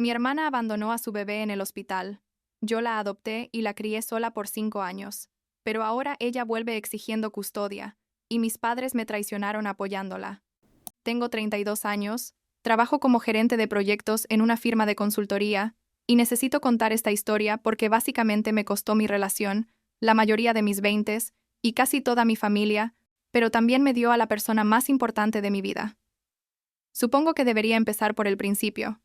Mi hermana abandonó a su bebé en el hospital. Yo la adopté y la crié sola por 5 años. Pero ahora ella vuelve exigiendo custodia, y mis padres me traicionaron apoyándola. Tengo 32 años, trabajo como gerente de proyectos en una firma de consultoría, y necesito contar esta historia porque básicamente me costó mi relación, la mayoría de mis veintes, y casi toda mi familia, pero también me dio a la persona más importante de mi vida. Supongo que debería empezar por el principio.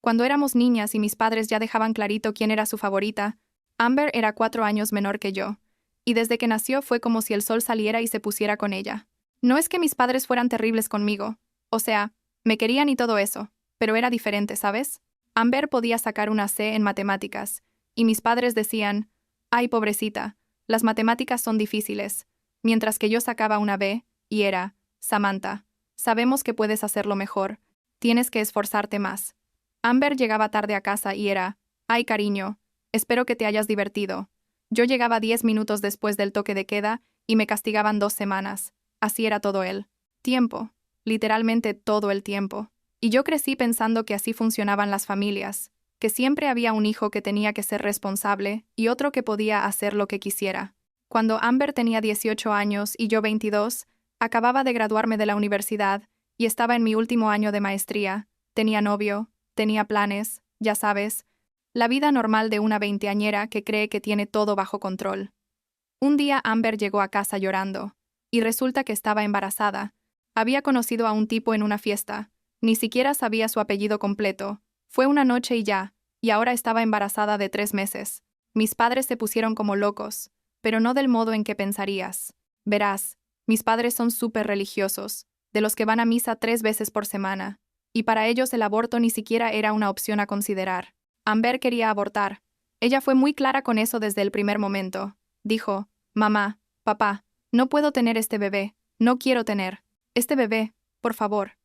Cuando éramos niñas y mis padres ya dejaban clarito quién era su favorita, Amber era 4 años menor que yo, y desde que nació fue como si el sol saliera y se pusiera con ella. No es que mis padres fueran terribles conmigo, o sea, me querían y todo eso, pero era diferente, ¿sabes? Amber podía sacar una C en matemáticas, y mis padres decían, «Ay, pobrecita, las matemáticas son difíciles», mientras que yo sacaba una B, y era, «Samantha, sabemos que puedes hacerlo mejor, tienes que esforzarte más». Amber llegaba tarde a casa y era, «Ay, cariño, espero que te hayas divertido». Yo llegaba 10 minutos después del toque de queda y me castigaban 2 semanas. Así era todo el tiempo, literalmente todo el tiempo. Y yo crecí pensando que así funcionaban las familias, que siempre había un hijo que tenía que ser responsable y otro que podía hacer lo que quisiera. Cuando Amber tenía 18 años y yo 22, acababa de graduarme de la universidad y estaba en mi último año de maestría, tenía novio, tenía planes, ya sabes, la vida normal de una veinteañera que cree que tiene todo bajo control. Un día Amber llegó a casa llorando, y resulta que estaba embarazada. Había conocido a un tipo en una fiesta, ni siquiera sabía su apellido completo, fue una noche y ya, y ahora estaba embarazada de 3 meses. Mis padres se pusieron como locos, pero no del modo en que pensarías. Verás, mis padres son súper religiosos, de los que van a misa 3 veces por semana, y para ellos el aborto ni siquiera era una opción a considerar. Amber quería abortar. Ella fue muy clara con eso desde el primer momento. Dijo, «Mamá, papá, no puedo tener este bebé, no quiero tener este bebé, por favor».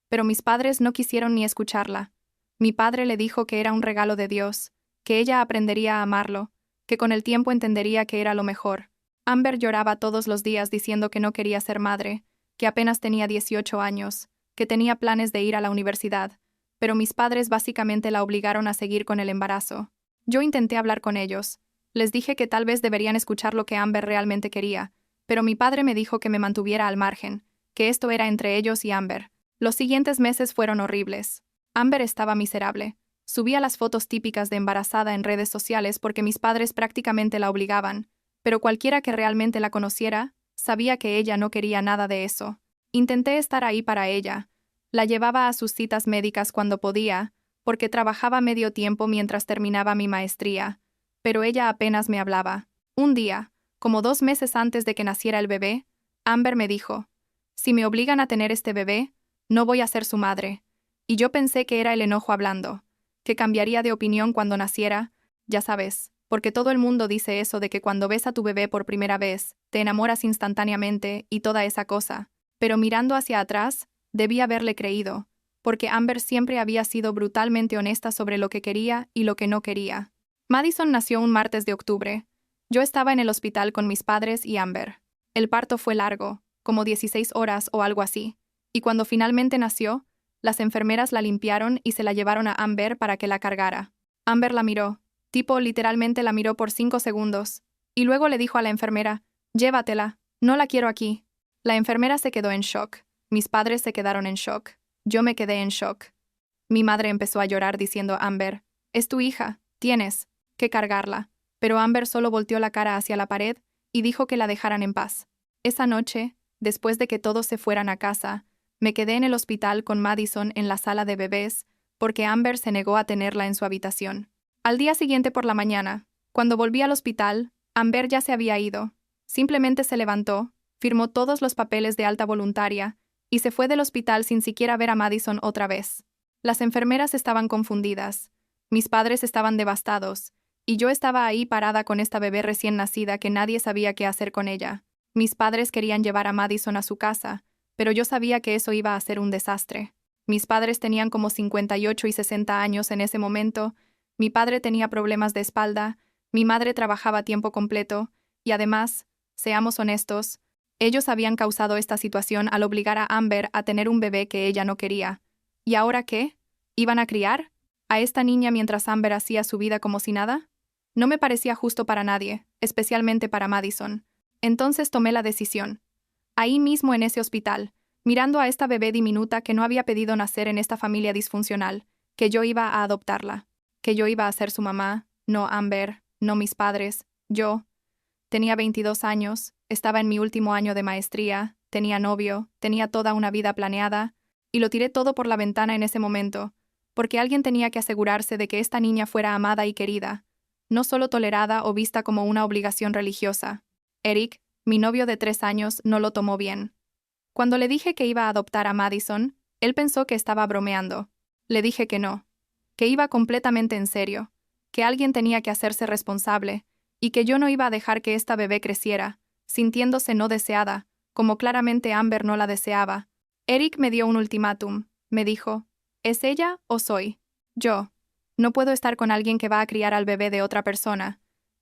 Pero mis padres no quisieron ni escucharla. Mi padre le dijo que era un regalo de Dios, que ella aprendería a amarlo, que con el tiempo entendería que era lo mejor. Amber lloraba todos los días diciendo que no quería ser madre, que apenas tenía 18 años, que tenía planes de ir a la universidad, pero mis padres básicamente la obligaron a seguir con el embarazo. Yo intenté hablar con ellos. Les dije que tal vez deberían escuchar lo que Amber realmente quería, pero mi padre me dijo que me mantuviera al margen, que esto era entre ellos y Amber. Los siguientes meses fueron horribles. Amber estaba miserable. Subía las fotos típicas de embarazada en redes sociales porque mis padres prácticamente la obligaban, pero cualquiera que realmente la conociera, sabía que ella no quería nada de eso. Intenté estar ahí para ella. La llevaba a sus citas médicas cuando podía, porque trabajaba medio tiempo mientras terminaba mi maestría, pero ella apenas me hablaba. Un día, como 2 meses antes de que naciera el bebé, Amber me dijo, «Si me obligan a tener este bebé, no voy a ser su madre». Y yo pensé que era el enojo hablando, que cambiaría de opinión cuando naciera, ya sabes, porque todo el mundo dice eso de que cuando ves a tu bebé por primera vez, te enamoras instantáneamente y toda esa cosa. Pero mirando hacia atrás, debí haberle creído, porque Amber siempre había sido brutalmente honesta sobre lo que quería y lo que no quería. Madison nació un martes de octubre. Yo estaba en el hospital con mis padres y Amber. El parto fue largo, como 16 horas o algo así, y cuando finalmente nació, las enfermeras la limpiaron y se la llevaron a Amber para que la cargara. Amber la miró, literalmente la miró por 5 segundos, y luego le dijo a la enfermera, «Llévatela, no la quiero aquí». La enfermera se quedó en shock, mis padres se quedaron en shock, yo me quedé en shock. Mi madre empezó a llorar diciendo, «Amber, es tu hija, tienes que cargarla». Pero Amber solo volteó la cara hacia la pared y dijo que la dejaran en paz. Esa noche, después de que todos se fueran a casa, me quedé en el hospital con Madison en la sala de bebés porque Amber se negó a tenerla en su habitación. Al día siguiente por la mañana, cuando volví al hospital, Amber ya se había ido. Simplemente se levantó, firmó todos los papeles de alta voluntaria y se fue del hospital sin siquiera ver a Madison otra vez. Las enfermeras estaban confundidas, mis padres estaban devastados, y yo estaba ahí parada con esta bebé recién nacida que nadie sabía qué hacer con ella. Mis padres querían llevar a Madison a su casa, pero yo sabía que eso iba a ser un desastre. Mis padres tenían como 58 y 60 años en ese momento, mi padre tenía problemas de espalda, mi madre trabajaba a tiempo completo, y además, seamos honestos, ellos habían causado esta situación al obligar a Amber a tener un bebé que ella no quería. ¿Y ahora qué? ¿Iban a criar? ¿A esta niña mientras Amber hacía su vida como si nada? No me parecía justo para nadie, especialmente para Madison. Entonces tomé la decisión. Ahí mismo en ese hospital, mirando a esta bebé diminuta que no había pedido nacer en esta familia disfuncional, que yo iba a adoptarla, que yo iba a ser su mamá, no Amber, no mis padres, yo. Tenía 22 años, estaba en mi último año de maestría, tenía novio, tenía toda una vida planeada, y lo tiré todo por la ventana en ese momento, porque alguien tenía que asegurarse de que esta niña fuera amada y querida, no solo tolerada o vista como una obligación religiosa. Eric, mi novio de 3 años, no lo tomó bien. Cuando le dije que iba a adoptar a Madison, él pensó que estaba bromeando. Le dije que no, que iba completamente en serio, que alguien tenía que hacerse responsable, y que yo no iba a dejar que esta bebé creciera, sintiéndose no deseada, como claramente Amber no la deseaba. Eric me dio un ultimátum. Me dijo, ¿es ella o soy? Yo. No puedo estar con alguien que va a criar al bebé de otra persona.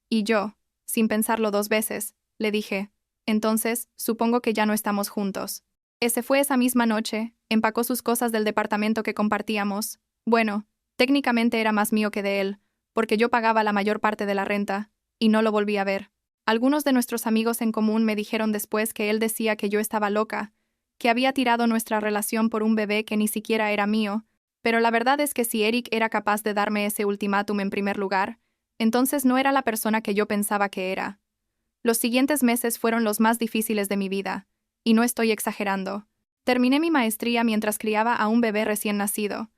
Y yo, sin pensarlo 2 veces, le dije, entonces, supongo que ya no estamos juntos. Ese fue esa misma noche, empacó sus cosas del departamento que compartíamos. Bueno, técnicamente era más mío que de él, porque yo pagaba la mayor parte de la renta, y no lo volví a ver. Algunos de nuestros amigos en común me dijeron después que él decía que yo estaba loca, que había tirado nuestra relación por un bebé que ni siquiera era mío, pero la verdad es que si Eric era capaz de darme ese ultimátum en primer lugar, entonces no era la persona que yo pensaba que era. Los siguientes meses fueron los más difíciles de mi vida, y no estoy exagerando. Terminé mi maestría mientras criaba a un bebé recién nacido.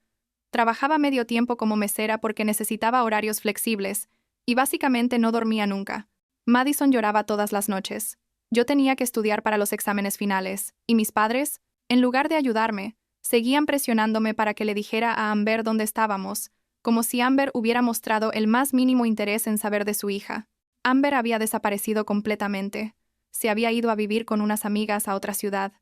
Trabajaba medio tiempo como mesera porque necesitaba horarios flexibles, y básicamente no dormía nunca. Madison lloraba todas las noches. Yo tenía que estudiar para los exámenes finales, y mis padres, en lugar de ayudarme, seguían presionándome para que le dijera a Amber dónde estábamos, como si Amber hubiera mostrado el más mínimo interés en saber de su hija. Amber había desaparecido completamente. Se había ido a vivir con unas amigas a otra ciudad.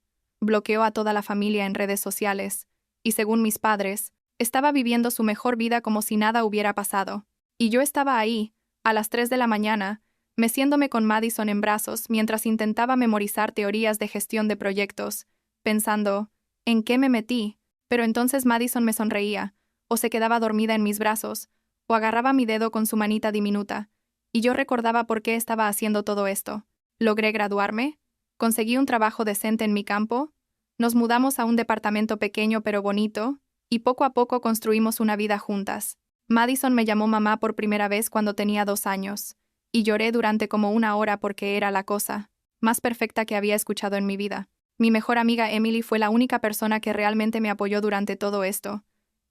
Bloqueó a toda la familia en redes sociales, y según mis padres, estaba viviendo su mejor vida como si nada hubiera pasado. Y yo estaba ahí, a las 3 de la mañana, meciéndome con Madison en brazos mientras intentaba memorizar teorías de gestión de proyectos, pensando, ¿en qué me metí? Pero entonces Madison me sonreía, o se quedaba dormida en mis brazos, o agarraba mi dedo con su manita diminuta, y yo recordaba por qué estaba haciendo todo esto. Logré graduarme, conseguí un trabajo decente en mi campo, nos mudamos a un departamento pequeño pero bonito, y poco a poco construimos una vida juntas. Madison me llamó mamá por primera vez cuando tenía 2 años, y lloré durante como 1 hora porque era la cosa más perfecta que había escuchado en mi vida. Mi mejor amiga Emily fue la única persona que realmente me apoyó durante todo esto.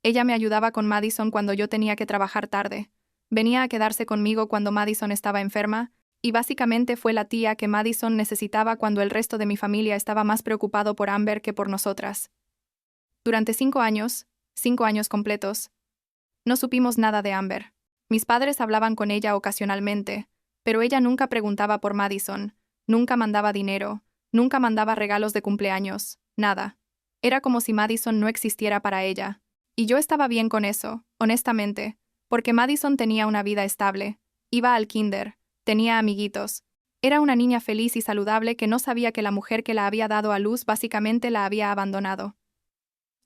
Ella me ayudaba con Madison cuando yo tenía que trabajar tarde. Venía a quedarse conmigo cuando Madison estaba enferma, y básicamente fue la tía que Madison necesitaba cuando el resto de mi familia estaba más preocupado por Amber que por nosotras. Durante 5 años completos, no supimos nada de Amber. Mis padres hablaban con ella ocasionalmente, pero ella nunca preguntaba por Madison, nunca mandaba dinero, nunca mandaba regalos de cumpleaños, nada. Era como si Madison no existiera para ella. Y yo estaba bien con eso, honestamente, porque Madison tenía una vida estable, iba al kinder, tenía amiguitos. Era una niña feliz y saludable que no sabía que la mujer que la había dado a luz básicamente la había abandonado.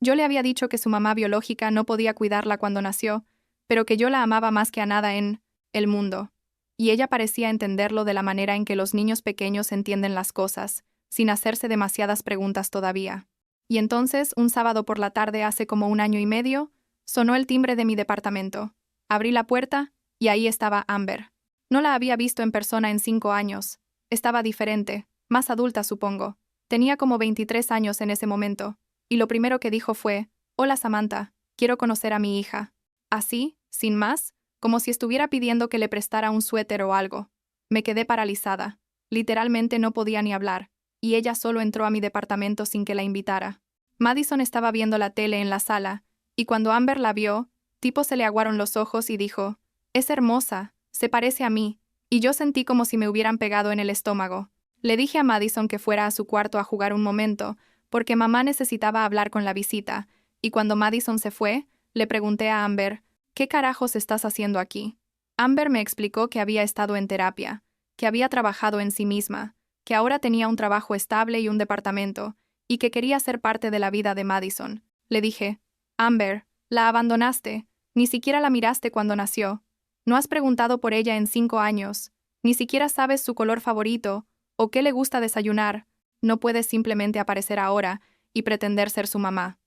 Yo le había dicho que su mamá biológica no podía cuidarla cuando nació, pero que yo la amaba más que a nada en el mundo. Y ella parecía entenderlo de la manera en que los niños pequeños entienden las cosas, sin hacerse demasiadas preguntas todavía. Y entonces, un sábado por la tarde hace como 1 año y medio, sonó el timbre de mi departamento. Abrí la puerta, y ahí estaba Amber. No la había visto en persona en 5 años. Estaba diferente, más adulta supongo. Tenía como 23 años en ese momento. Y lo primero que dijo fue, «Hola Samantha, quiero conocer a mi hija». Así, sin más, como si estuviera pidiendo que le prestara un suéter o algo. Me quedé paralizada. Literalmente no podía ni hablar, y ella solo entró a mi departamento sin que la invitara. Madison estaba viendo la tele en la sala, y cuando Amber la vio, tipo se le aguaron los ojos y dijo, «Es hermosa, se parece a mí», y yo sentí como si me hubieran pegado en el estómago. Le dije a Madison que fuera a su cuarto a jugar un momento, porque mamá necesitaba hablar con la visita, y cuando Madison se fue, le pregunté a Amber, «¿Qué carajos estás haciendo aquí?» Amber me explicó que había estado en terapia, que había trabajado en sí misma, que ahora tenía un trabajo estable y un departamento, y que quería ser parte de la vida de Madison. Le dije, «Amber, la abandonaste, Ni siquiera la miraste cuando nació. No has preguntado por ella en 5 años. Ni siquiera sabes su color favorito o qué le gusta desayunar. No puedes simplemente aparecer ahora y pretender ser su mamá.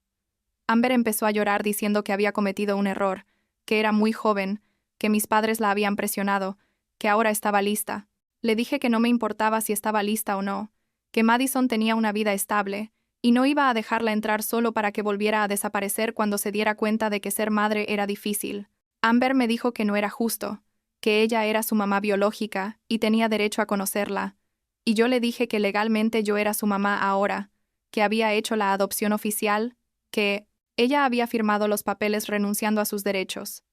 Amber empezó a llorar diciendo que había cometido un error, que era muy joven, que mis padres la habían presionado, que ahora estaba lista. Le dije que no me importaba si estaba lista o no, que Madison tenía una vida estable, y no iba a dejarla entrar solo para que volviera a desaparecer cuando se diera cuenta de que ser madre era difícil. Amber me dijo que no era justo, que ella era su mamá biológica y tenía derecho a conocerla, y yo le dije que legalmente yo era su mamá ahora, que había hecho la adopción oficial, que ella había firmado los papeles renunciando a sus derechos,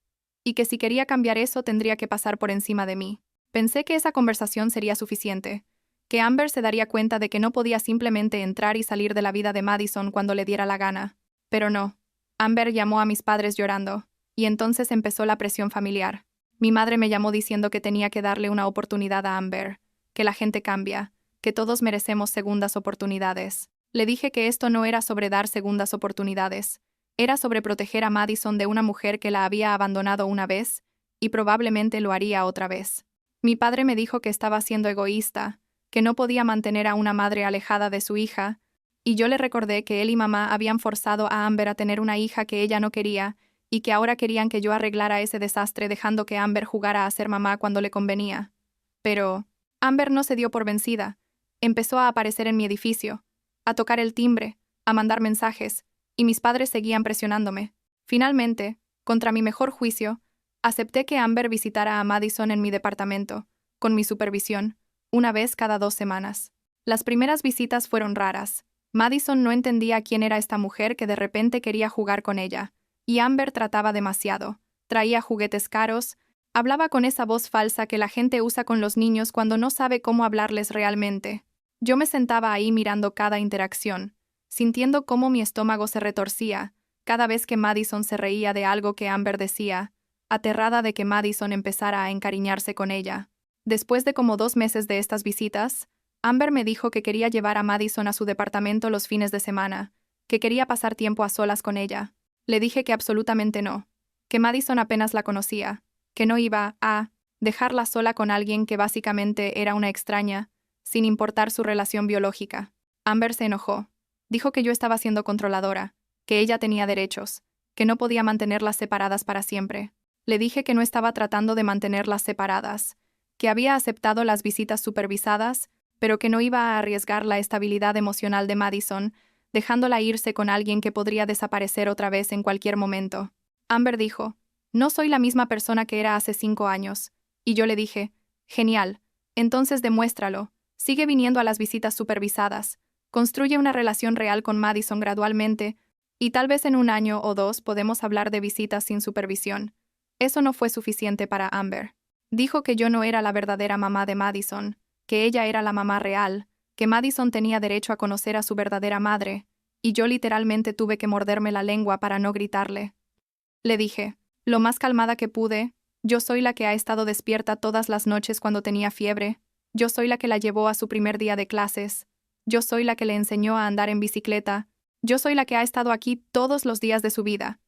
y que si quería cambiar eso tendría que pasar por encima de mí. Pensé que esa conversación sería suficiente, que Amber se daría cuenta de que no podía simplemente entrar y salir de la vida de Madison cuando le diera la gana. Pero no. Amber llamó a mis padres llorando, y entonces empezó la presión familiar. Mi madre me llamó diciendo que tenía que darle una oportunidad a Amber, que la gente cambia, que todos merecemos segundas oportunidades. Le dije que esto no era sobre dar segundas oportunidades, era sobre proteger a Madison de una mujer que la había abandonado una vez, y probablemente lo haría otra vez. Mi padre me dijo que estaba siendo egoísta, que no podía mantener a una madre alejada de su hija, y yo le recordé que él y mamá habían forzado a Amber a tener una hija que ella no quería, y que ahora querían que yo arreglara ese desastre dejando que Amber jugara a ser mamá cuando le convenía. Pero Amber no se dio por vencida. Empezó a aparecer en mi edificio, a tocar el timbre, a mandar mensajes, y mis padres seguían presionándome. Finalmente, contra mi mejor juicio, acepté que Amber visitara a Madison en mi departamento, con mi supervisión, una vez cada 2 semanas. Las primeras visitas fueron raras. Madison no entendía quién era esta mujer que de repente quería jugar con ella, y Amber trataba demasiado. Traía juguetes caros, hablaba con esa voz falsa que la gente usa con los niños cuando no sabe cómo hablarles realmente. Yo me sentaba ahí mirando cada interacción, sintiendo cómo mi estómago se retorcía cada vez que Madison se reía de algo que Amber decía, aterrada de que Madison empezara a encariñarse con ella. Después de como 2 meses de estas visitas, Amber me dijo que quería llevar a Madison a su departamento los fines de semana, que quería pasar tiempo a solas con ella. Le dije que absolutamente no, que Madison apenas la conocía, que no iba a dejarla sola con alguien que básicamente era una extraña, sin importar su relación biológica. Amber se enojó. Dijo que yo estaba siendo controladora, que ella tenía derechos, que no podía mantenerlas separadas para siempre. Le dije que no estaba tratando de mantenerlas separadas, que había aceptado las visitas supervisadas, pero que no iba a arriesgar la estabilidad emocional de Madison, dejándola irse con alguien que podría desaparecer otra vez en cualquier momento. Amber dijo, no soy la misma persona que era hace 5 años. Y yo le dije, genial, entonces demuéstralo, sigue viniendo a las visitas supervisadas, construye una relación real con Madison gradualmente, y tal vez en 1 año o 2 podemos hablar de visitas sin supervisión. Eso no fue suficiente para Amber. Dijo que yo no era la verdadera mamá de Madison, que ella era la mamá real, que Madison tenía derecho a conocer a su verdadera madre, y yo literalmente tuve que morderme la lengua para no gritarle. Le dije, lo más calmada que pude, yo soy la que ha estado despierta todas las noches cuando tenía fiebre, yo soy la que la llevó a su primer día de clases, yo soy la que le enseñó a andar en bicicleta, yo soy la que ha estado aquí todos los días de su vida.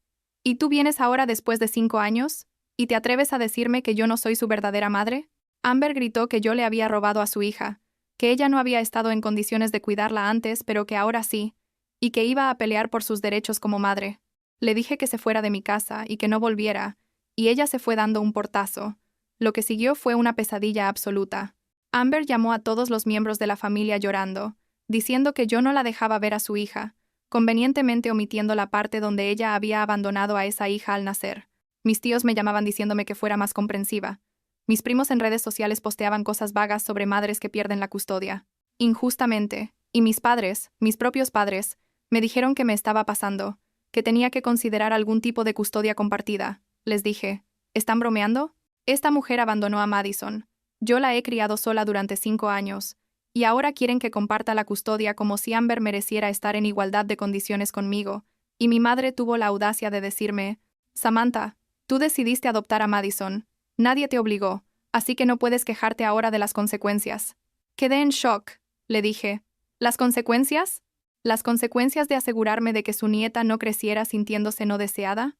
¿Y tú vienes ahora después de 5 años? ¿Y te atreves a decirme que yo no soy su verdadera madre? Amber gritó que yo le había robado a su hija, que ella no había estado en condiciones de cuidarla antes, pero que ahora sí, y que iba a pelear por sus derechos como madre. Le dije que se fuera de mi casa y que no volviera, y ella se fue dando un portazo. Lo que siguió fue una pesadilla absoluta. Amber llamó a todos los miembros de la familia llorando, diciendo que yo no la dejaba ver a su hija, convenientemente omitiendo la parte donde ella había abandonado a esa hija al nacer. Mis tíos me llamaban diciéndome que fuera más comprensiva. Mis primos en redes sociales posteaban cosas vagas sobre madres que pierden la custodia. Injustamente, y mis padres, mis propios padres, me dijeron que me estaba pasando, que tenía que considerar algún tipo de custodia compartida. Les dije, ¿están bromeando? Esta mujer abandonó a Madison. Yo la he criado sola durante 5 años, y ahora quieren que comparta la custodia como si Amber mereciera estar en igualdad de condiciones conmigo, y mi madre tuvo la audacia de decirme, Samantha, tú decidiste adoptar a Madison. Nadie te obligó, así que no puedes quejarte ahora de las consecuencias. Quedé en shock, le dije. ¿Las consecuencias? ¿Las consecuencias de asegurarme de que su nieta no creciera sintiéndose no deseada?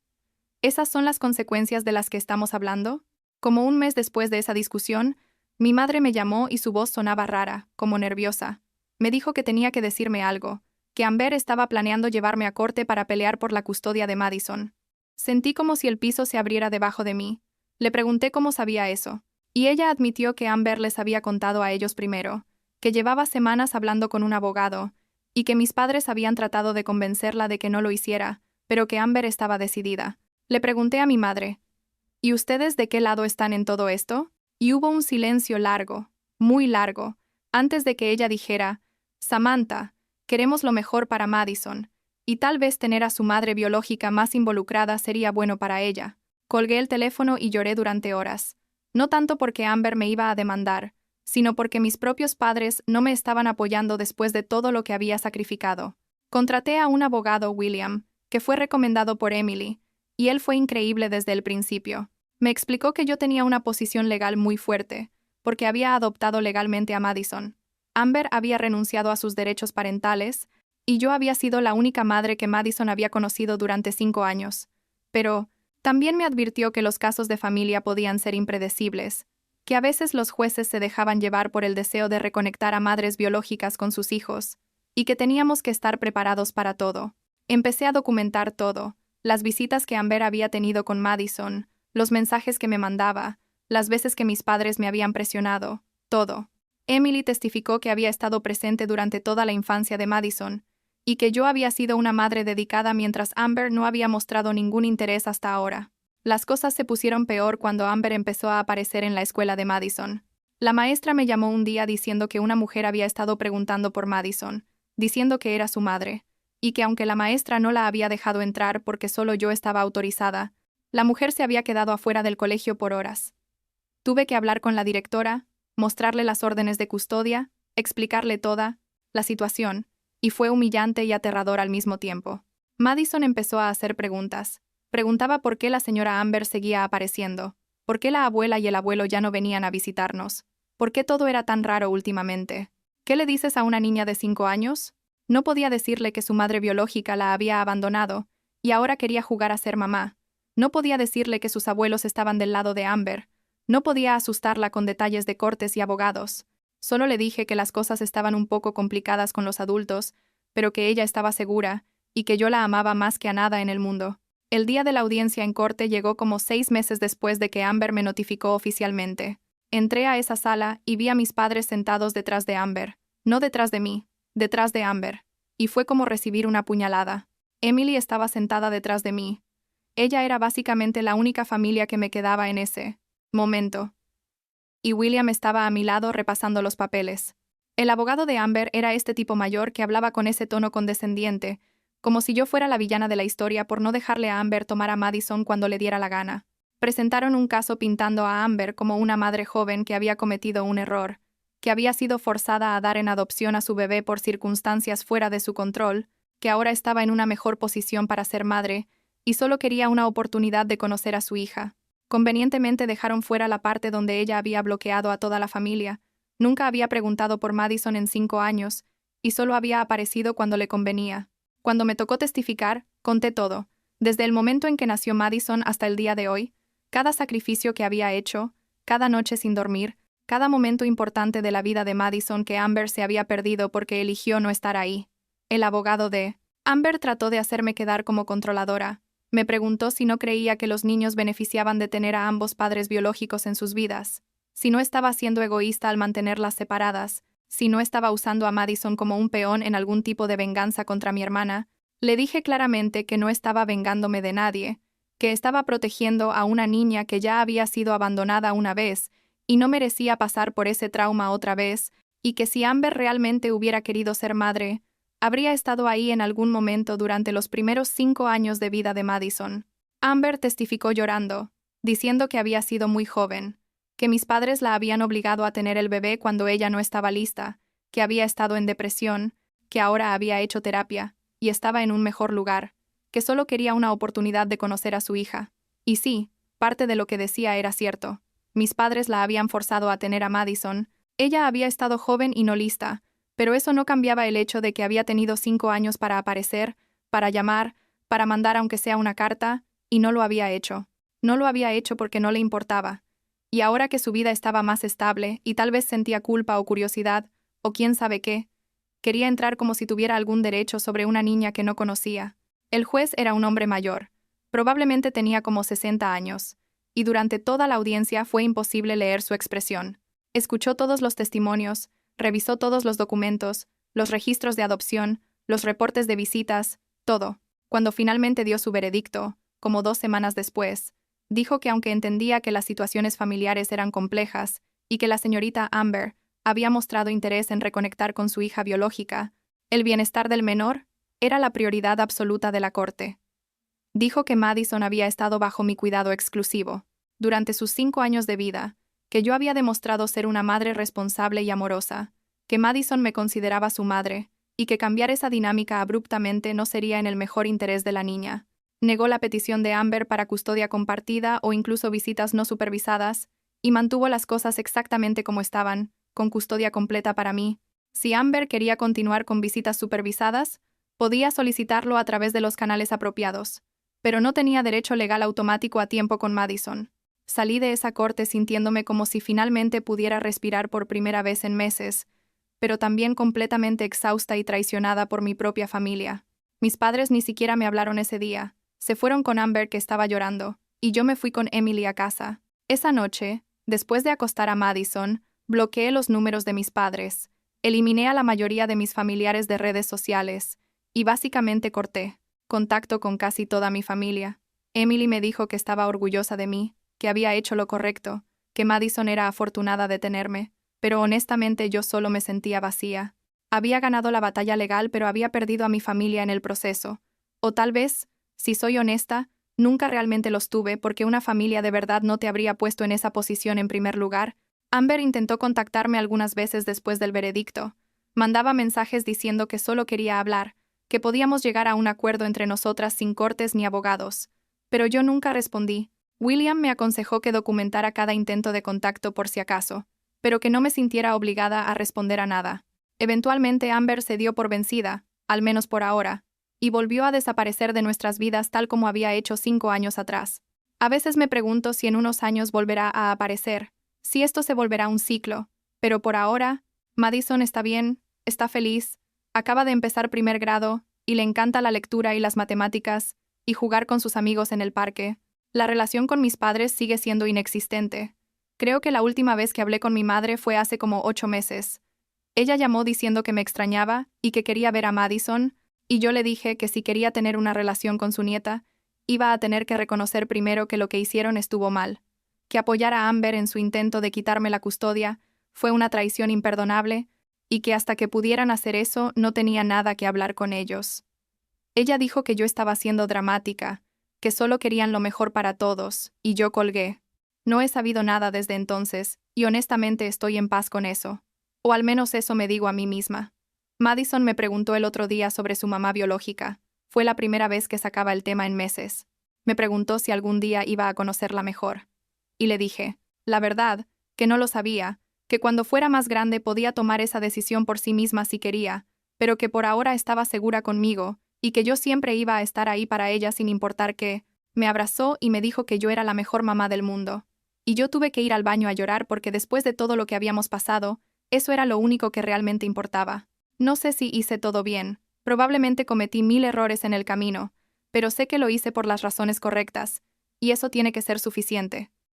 ¿Esas son las consecuencias de las que estamos hablando? Como un mes después de esa discusión, mi madre me llamó y su voz sonaba rara, como nerviosa. Me dijo que tenía que decirme algo, que Amber estaba planeando llevarme a corte para pelear por la custodia de Madison. Sentí como si el piso se abriera debajo de mí. Le pregunté cómo sabía eso, y ella admitió que Amber les había contado a ellos primero, que llevaba semanas hablando con un abogado, y que mis padres habían tratado de convencerla de que no lo hiciera, pero que Amber estaba decidida. Le pregunté a mi madre, ¿y ustedes de qué lado están en todo esto? Y hubo un silencio largo, muy largo, antes de que ella dijera, Samantha, queremos lo mejor para Madison, y tal vez tener a su madre biológica más involucrada sería bueno para ella. Colgué el teléfono y lloré durante horas. No tanto porque Amber me iba a demandar, sino porque mis propios padres no me estaban apoyando después de todo lo que había sacrificado. Contraté a un abogado, William, que fue recomendado por Emily, y él fue increíble desde el principio. Me explicó que yo tenía una posición legal muy fuerte, porque había adoptado legalmente a Madison. Amber había renunciado a sus derechos parentales, y yo había sido la única madre que Madison había conocido durante 5 años. Pero también me advirtió que los casos de familia podían ser impredecibles, que a veces los jueces se dejaban llevar por el deseo de reconectar a madres biológicas con sus hijos, y que teníamos que estar preparados para todo. Empecé a documentar todo, las visitas que Amber había tenido con Madison, los mensajes que me mandaba, las veces que mis padres me habían presionado, todo. Emily testificó que había estado presente durante toda la infancia de Madison, y que yo había sido una madre dedicada mientras Amber no había mostrado ningún interés hasta ahora. Las cosas se pusieron peor cuando Amber empezó a aparecer en la escuela de Madison. La maestra me llamó un día diciendo que una mujer había estado preguntando por Madison, diciendo que era su madre, y que aunque la maestra no la había dejado entrar porque solo yo estaba autorizada, la mujer se había quedado afuera del colegio por horas. Tuve que hablar con la directora, mostrarle las órdenes de custodia, explicarle toda la situación, y fue humillante y aterrador al mismo tiempo. Madison empezó a hacer preguntas. Preguntaba por qué la señora Amber seguía apareciendo, por qué la abuela y el abuelo ya no venían a visitarnos, por qué todo era tan raro últimamente. ¿Qué le dices a una niña de 5 años? No podía decirle que su madre biológica la había abandonado, y ahora quería jugar a ser mamá. No podía decirle que sus abuelos estaban del lado de Amber. No podía asustarla con detalles de cortes y abogados. Solo le dije que las cosas estaban un poco complicadas con los adultos, pero que ella estaba segura, y que yo la amaba más que a nada en el mundo. El día de la audiencia en corte llegó como 6 meses después de que Amber me notificó oficialmente. Entré a esa sala y vi a mis padres sentados detrás de Amber. No detrás de mí, detrás de Amber. Y fue como recibir una puñalada. Emily estaba sentada detrás de mí. Ella era básicamente la única familia que me quedaba en ese momento. Y William estaba a mi lado repasando los papeles. El abogado de Amber era este tipo mayor que hablaba con ese tono condescendiente, como si yo fuera la villana de la historia por no dejarle a Amber tomar a Madison cuando le diera la gana. Presentaron un caso pintando a Amber como una madre joven que había cometido un error, que había sido forzada a dar en adopción a su bebé por circunstancias fuera de su control, que ahora estaba en una mejor posición para ser madre, y solo quería una oportunidad de conocer a su hija. Convenientemente dejaron fuera la parte donde ella había bloqueado a toda la familia. Nunca había preguntado por Madison en 5 años, y solo había aparecido cuando le convenía. Cuando me tocó testificar, conté todo, desde el momento en que nació Madison hasta el día de hoy, cada sacrificio que había hecho, cada noche sin dormir, cada momento importante de la vida de Madison que Amber se había perdido porque eligió no estar ahí. El abogado de Amber trató de hacerme quedar como controladora. Me preguntó si no creía que los niños beneficiaban de tener a ambos padres biológicos en sus vidas, si no estaba siendo egoísta al mantenerlas separadas, si no estaba usando a Madison como un peón en algún tipo de venganza contra mi hermana. Le dije claramente que no estaba vengándome de nadie, que estaba protegiendo a una niña que ya había sido abandonada una vez y no merecía pasar por ese trauma otra vez, y que si Amber realmente hubiera querido ser madre, habría estado ahí en algún momento durante los primeros 5 años de vida de Madison. Amber testificó llorando, diciendo que había sido muy joven, que mis padres la habían obligado a tener el bebé cuando ella no estaba lista, que había estado en depresión, que ahora había hecho terapia, y estaba en un mejor lugar, que solo quería una oportunidad de conocer a su hija. Y sí, parte de lo que decía era cierto. Mis padres la habían forzado a tener a Madison. Ella había estado joven y no lista, pero eso no cambiaba el hecho de que había tenido 5 años para aparecer, para llamar, para mandar aunque sea una carta, y no lo había hecho. No lo había hecho porque no le importaba. Y ahora que su vida estaba más estable y tal vez sentía culpa o curiosidad, o quién sabe qué, quería entrar como si tuviera algún derecho sobre una niña que no conocía. El juez era un hombre mayor. Probablemente tenía como 60 años. Y durante toda la audiencia fue imposible leer su expresión. Escuchó todos los testimonios, revisó todos los documentos, los registros de adopción, los reportes de visitas, todo. Cuando finalmente dio su veredicto, como 2 semanas después, dijo que aunque entendía que las situaciones familiares eran complejas y que la señorita Amber había mostrado interés en reconectar con su hija biológica, el bienestar del menor era la prioridad absoluta de la corte. Dijo que Madison había estado bajo mi cuidado exclusivo durante sus 5 años de vida, que yo había demostrado ser una madre responsable y amorosa, que Madison me consideraba su madre, y que cambiar esa dinámica abruptamente no sería en el mejor interés de la niña. Negó la petición de Amber para custodia compartida o incluso visitas no supervisadas, y mantuvo las cosas exactamente como estaban, con custodia completa para mí. Si Amber quería continuar con visitas supervisadas, podía solicitarlo a través de los canales apropiados, pero no tenía derecho legal automático a tiempo con Madison. Salí de esa corte sintiéndome como si finalmente pudiera respirar por primera vez en meses, pero también completamente exhausta y traicionada por mi propia familia. Mis padres ni siquiera me hablaron ese día. Se fueron con Amber, que estaba llorando, y yo me fui con Emily a casa. Esa noche, después de acostar a Madison, bloqueé los números de mis padres, eliminé a la mayoría de mis familiares de redes sociales, y básicamente corté contacto con casi toda mi familia. Emily me dijo que estaba orgullosa de mí, que había hecho lo correcto, que Madison era afortunada de tenerme, pero honestamente yo solo me sentía vacía. Había ganado la batalla legal, pero había perdido a mi familia en el proceso. O tal vez, si soy honesta, nunca realmente los tuve porque una familia de verdad no te habría puesto en esa posición en primer lugar. Amber intentó contactarme algunas veces después del veredicto. Mandaba mensajes diciendo que solo quería hablar, que podíamos llegar a un acuerdo entre nosotras sin cortes ni abogados. Pero yo nunca respondí. William me aconsejó que documentara cada intento de contacto por si acaso, pero que no me sintiera obligada a responder a nada. Eventualmente Amber se dio por vencida, al menos por ahora, y volvió a desaparecer de nuestras vidas tal como había hecho 5 años atrás. A veces me pregunto si en unos años volverá a aparecer, si esto se volverá un ciclo, pero por ahora, Madison está bien, está feliz, acaba de empezar primer grado, y le encanta la lectura y las matemáticas, y jugar con sus amigos en el parque. La relación con mis padres sigue siendo inexistente. Creo que la última vez que hablé con mi madre fue hace como 8 meses. Ella llamó diciendo que me extrañaba y que quería ver a Madison, y yo le dije que si quería tener una relación con su nieta, iba a tener que reconocer primero que lo que hicieron estuvo mal. Que apoyar a Amber en su intento de quitarme la custodia fue una traición imperdonable, y que hasta que pudieran hacer eso no tenía nada que hablar con ellos. Ella dijo que yo estaba siendo dramática, que solo querían lo mejor para todos, y yo colgué. No he sabido nada desde entonces, y honestamente estoy en paz con eso. O al menos eso me digo a mí misma. Madison me preguntó el otro día sobre su mamá biológica. Fue la primera vez que sacaba el tema en meses. Me preguntó si algún día iba a conocerla mejor. Y le dije, la verdad, que no lo sabía, que cuando fuera más grande podía tomar esa decisión por sí misma si quería, pero que por ahora estaba segura conmigo, y que yo siempre iba a estar ahí para ella sin importar qué. Me abrazó y me dijo que yo era la mejor mamá del mundo. Y yo tuve que ir al baño a llorar porque después de todo lo que habíamos pasado, eso era lo único que realmente importaba. No sé si hice todo bien, probablemente cometí 1000 errores en el camino, pero sé que lo hice por las razones correctas, y eso tiene que ser suficiente.